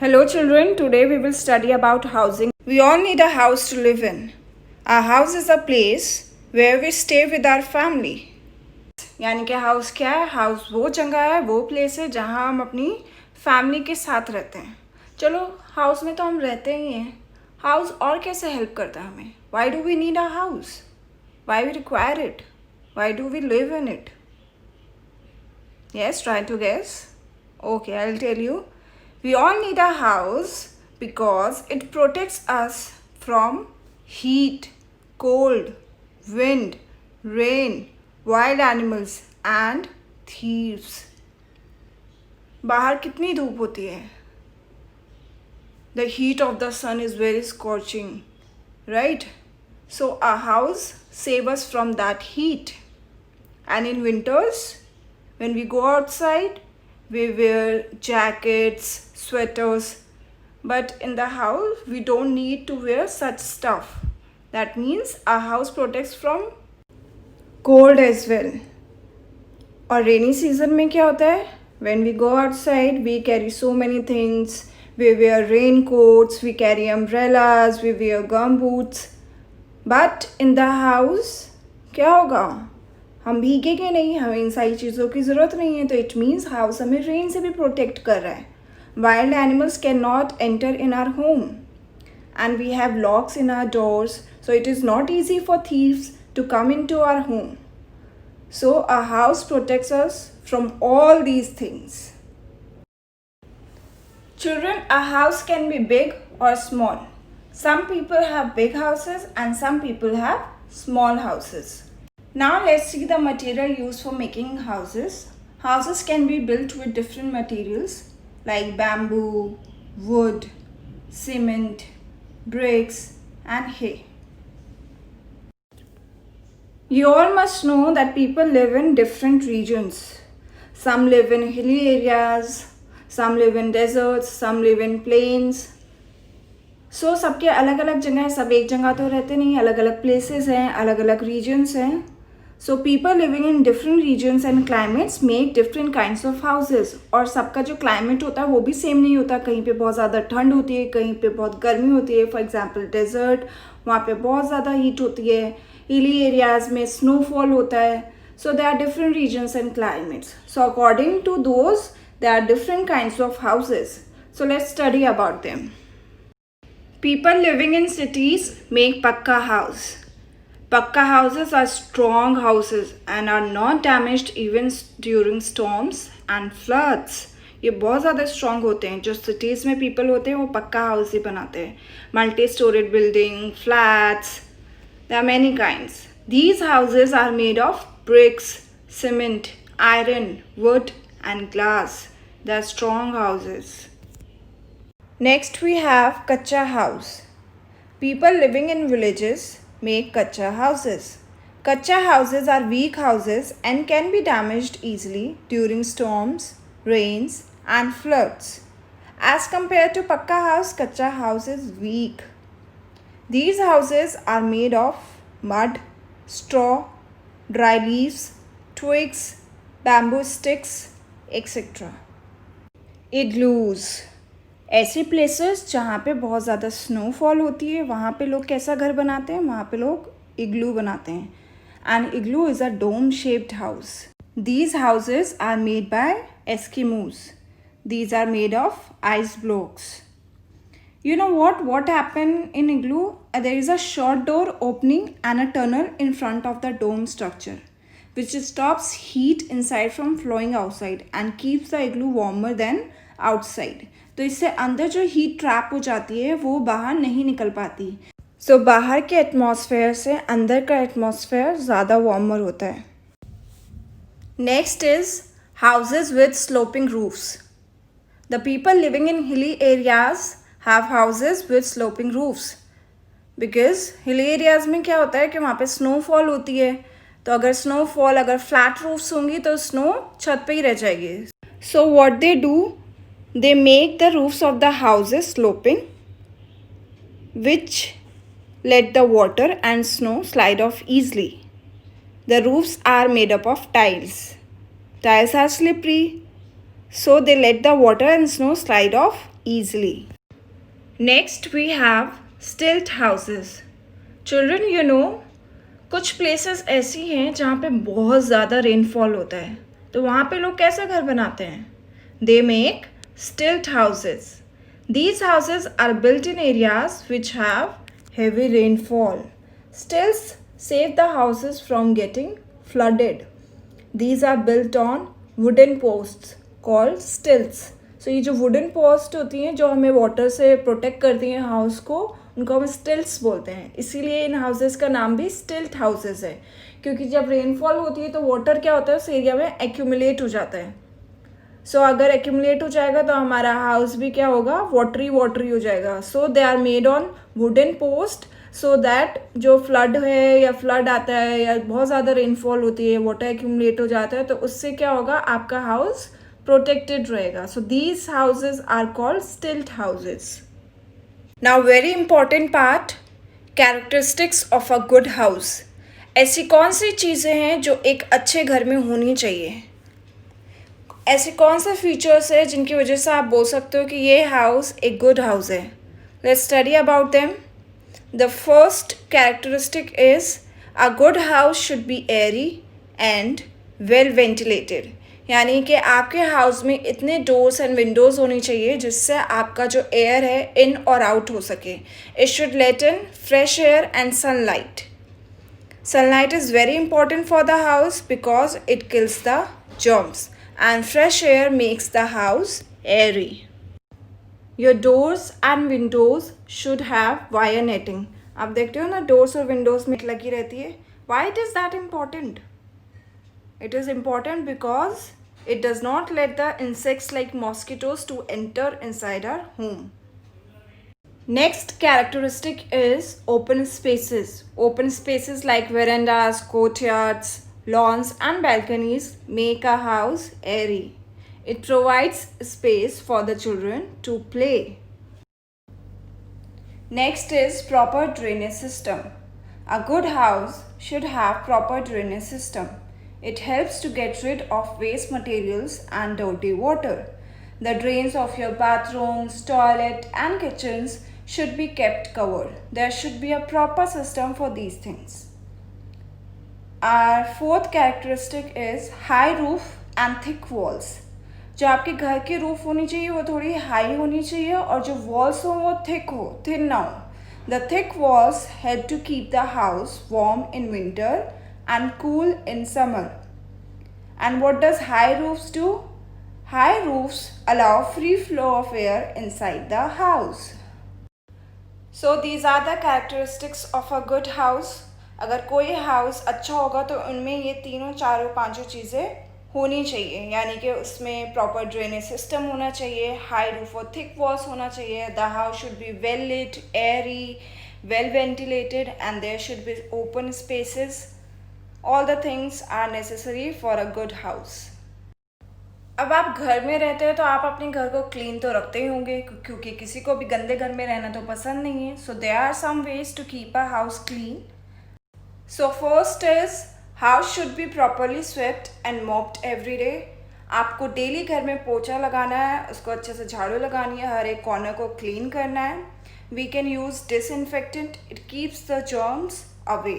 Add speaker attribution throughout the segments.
Speaker 1: Hello children, today we will study about housing. We all need a house to live in. A house is a place where we stay with our family. यानी कि house क्या है? House वो जगह है, वो place है जहाँ हम अपनी फैमिली के साथ रहते हैं. चलो हाउस में तो हम रहते ही हैं. हाउस और कैसे हेल्प करता है हमें? Why do we need a house? Why we require it? Why do we live in it? Yes, try to guess. Okay, I'll tell you. We all need a house because it protects us from heat, cold, wind, rain, wild animals and thieves. बाहर कितनी धूप होती है? The heat of the sun is very scorching, right? So a house saves us from that heat. And in winters, when we go outside, we wear jackets, sweaters, but in the house we don't need to wear such stuff. That means our house protects from cold as well. और rainy season में क्या होता है? When we go outside, we carry so many things. We wear raincoats, we carry umbrellas, we wear gumboots. But in the house क्या होगा? हम भीगेंगे नहीं, हमें इन सारी चीज़ों की ज़रूरत नहीं है. तो इट मीन्स हाउस हमें रेन से भी प्रोटेक्ट कर रहा है. Wild animals can not enter in our home and we have locks in our doors, so it is not easy for thieves to come in to our home. So a house protects us from all these things. Children, a house can be big or small. Some people have big houses and some people have small houses. Now let's see the material used for making houses. Houses can be built with different materials like bamboo, wood, cement, bricks and hay. You all must know that people live in different regions. Some live in hilly areas, some live in deserts, some live in plains. So सबके अलग अलग जगह है, सब एक जगह तो रहते नहीं, अलग अलग places हैं, अलग अलग regions हैं. So people living in different regions and climates make different kinds of houses. और सबका जो climate होता है वो भी same नहीं होता. कहीं पे बहुत ज़्यादा ठंड होती है, कहीं पे बहुत गर्मी होती है. For example desert, वहाँ पे बहुत ज़्यादा heat होती है. Hilly areas में snowfall होता है. So there are different regions and climates. So according to those, there are different kinds of houses. So let's study about them. People living in cities make pakka house. Pakka houses are strong houses and are not damaged even during storms and floods. ये बहुत ज़्यादा strong होते हैं. जो cities में people होते हैं वो पक्का house ही बनाते हैं. Multi-storied building, flats, there are many kinds. These houses are made of bricks, cement, iron, wood and glass. They are strong houses. Next we have kacha house. People living in villages make kacha houses. Kacha houses are weak houses and can be damaged easily during storms, rains and floods. As compared to pakka house, kacha house is weak. These houses are made of mud, straw, dry leaves, twigs, bamboo sticks, etc. Igloos. ऐसी places जहाँ पे बहुत ज़्यादा snowfall होती है वहाँ पे लोग कैसा घर बनाते हैं? वहाँ पे लोग इग्लू बनाते हैं. And igloo is a dome shaped house. These houses are made by Eskimos. These are made of ice blocks. You know what happened in igloo? There is a short door opening and a tunnel in front of the dome structure, which stops heat inside from flowing outside and keeps the igloo warmer than outside. तो इससे अंदर जो heat trap हो जाती है वो बाहर नहीं निकल पाती. सो बाहर के एटमॉस्फेयर से अंदर का एटमॉस्फेयर ज़्यादा वार्मर होता है. Next is houses with sloping roofs. The people living in hilly areas have houses with sloping roofs because hilly areas में क्या होता है कि वहाँ पे स्नोफॉल होती है. तो अगर फ्लैट रूफ्स होंगी तो स्नो छत पे ही रह जाएगी. So what they do, they make the roofs of the houses sloping, which let the water and snow slide off easily. The roofs are made up of tiles. Tiles are slippery, so they let the water and snow slide off easily. Next we have stilt houses. Children, you know, कुछ places ऐसी हैं जहाँ पे बहुत ज़्यादा rainfall होता है, तो वहाँ पे लोग कैसा घर बनाते हैं? They make stilt houses. These houses are built in areas which have heavy rainfall. Stilts save the houses from getting flooded. These are built on wooden posts called stilts. So ये जो वुडन पोस्ट होती हैं जो हमें water से protect करती हैं house को, उनको हम स्टिल्ट्स बोलते हैं. इसीलिए इन हाउसेस का नाम भी स्टिल्ट हाउसेस है, क्योंकि जब रेनफॉल होती है तो वाटर क्या होता है उस एरिया में एक्यूमुलेट हो जाता है. सो अगर एक्यूमुलेट हो जाएगा तो हमारा हाउस भी क्या होगा, वाटरी वाटरी हो जाएगा. So they are made on wooden post so that जो फ्लड है या फ्लड आता है या बहुत ज़्यादा रेनफॉल होती है, वाटर एक्यूमुलेट हो जाता है, तो उससे क्या होगा, आपका हाउस प्रोटेक्टेड रहेगा. So these houses are called stilt houses. Now very important part, characteristics of a good house. ऐसी कौन सी चीज़ें हैं जो एक अच्छे घर में होनी चाहिए? ऐसे कौन से फीचर्स है जिनकी वजह से आप बोल सकते हो कि ये हाउस एक गुड हाउस है? Let's study about them. The first characteristic is a good house should B Airy and well ventilated. यानी कि आपके हाउस में इतने डोर्स एंड विंडोज़ होनी चाहिए जिससे आपका जो एयर है इन और आउट हो सके. It should let in fresh air and sunlight. Sunlight is very important for the house because it kills the germs, and fresh air makes the house airy. Your doors and windows should have wire netting. आप देखते हो ना doors और windows में लगी रहती है. Why it is that important? It is important because it does not let the insects like mosquitoes to enter inside our home. Next characteristic is open spaces. Open spaces like verandas, courtyards, lawns and balconies make a house airy. It provides space for the children to play. Next is proper drainage system. A good house should have proper drainage system. It helps to get rid of waste materials and dirty water. The drains of your bathrooms, toilet and kitchens should be kept covered. There should be a proper system for these things. Our fourth characteristic is high roof and thick walls. जो आपके घर की roof होनी चाहिए वो थोड़ी high होनी चाहिए और जो वॉल्स हो वो थिक हो, थिन ना हो. The thick walls help to keep the house warm in winter and cool in summer. And what does high roofs do? High roofs allow free flow of air inside the house. So these are the characteristics of a good house. अगर कोई house अच्छा होगा तो उनमें ये तीनों चारों पांचों चीज़ें होनी चाहिए. यानी कि उसमें प्रॉपर ड्रेनेज सिस्टम होना चाहिए, हाई रूफ और थिक वॉल्स होना चाहिए, the house should be well lit, airy, well ventilated and there should be open spaces. All the things are necessary for a good house. अब आप घर में रहते हो तो आप अपने घर को क्लीन तो रखते ही होंगे, क्योंकि किसी को भी गंदे घर में रहना तो पसंद नहीं है. So there are some ways to keep a house clean. So first is house should be properly swept and mopped every day. आपको डेली घर में पोछा लगाना है, उसको अच्छे से झाड़ू लगानी है, हर एक कॉर्नर को क्लीन करना है. We can use disinfectant, it keeps the germs away.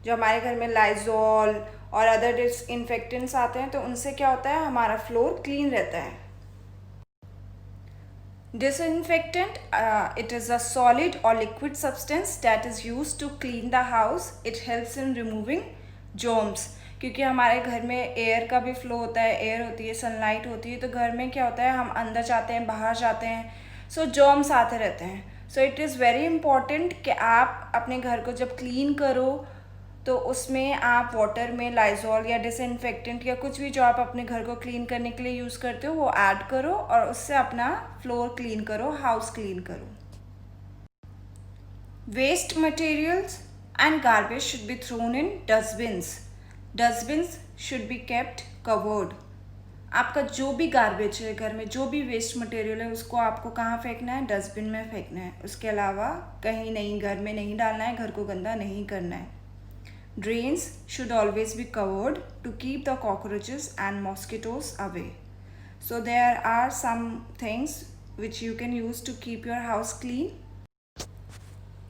Speaker 1: जो हमारे घर में लाइजॉल और अदर डिसइंफेक्टेंट्स आते हैं तो उनसे क्या होता है, हमारा फ्लोर क्लीन रहता है. Disinfectant, it is a solid or liquid substance that is used to clean the house. It helps in removing germs. क्योंकि हमारे घर में एयर का भी फ्लो होता है, एयर होती है, सनलाइट होती है, तो घर में क्या होता है, हम अंदर जाते हैं, बाहर जाते हैं, सो जर्म्स आते रहते हैं. सो इट इज़ वेरी इंपॉर्टेंट कि आप अपने घर को जब क्लीन करो तो उसमें आप वाटर में लाइजॉल या डिसइंफेक्टेंट या कुछ भी जो आप अपने घर को क्लीन करने के लिए यूज़ करते हो वो ऐड करो और उससे अपना फ्लोर क्लीन करो, हाउस क्लीन करो. Waste materials and garbage should be thrown in dustbins. Dustbins should be kept covered. आपका जो भी गार्बेज है घर में, जो भी वेस्ट मटेरियल है, उसको आपको कहाँ फेंकना है, डस्टबिन में फेंकना है. उसके अलावा कहीं नहीं, घर में नहीं डालना है, घर को गंदा नहीं करना है. Drains should always be covered to keep the cockroaches and mosquitoes away. So there are some things which you can use to keep your house clean.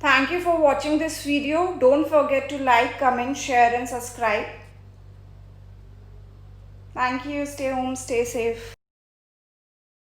Speaker 1: Thank you for watching this video. Don't forget to like, comment, share and subscribe. Thank you. Stay home, stay safe.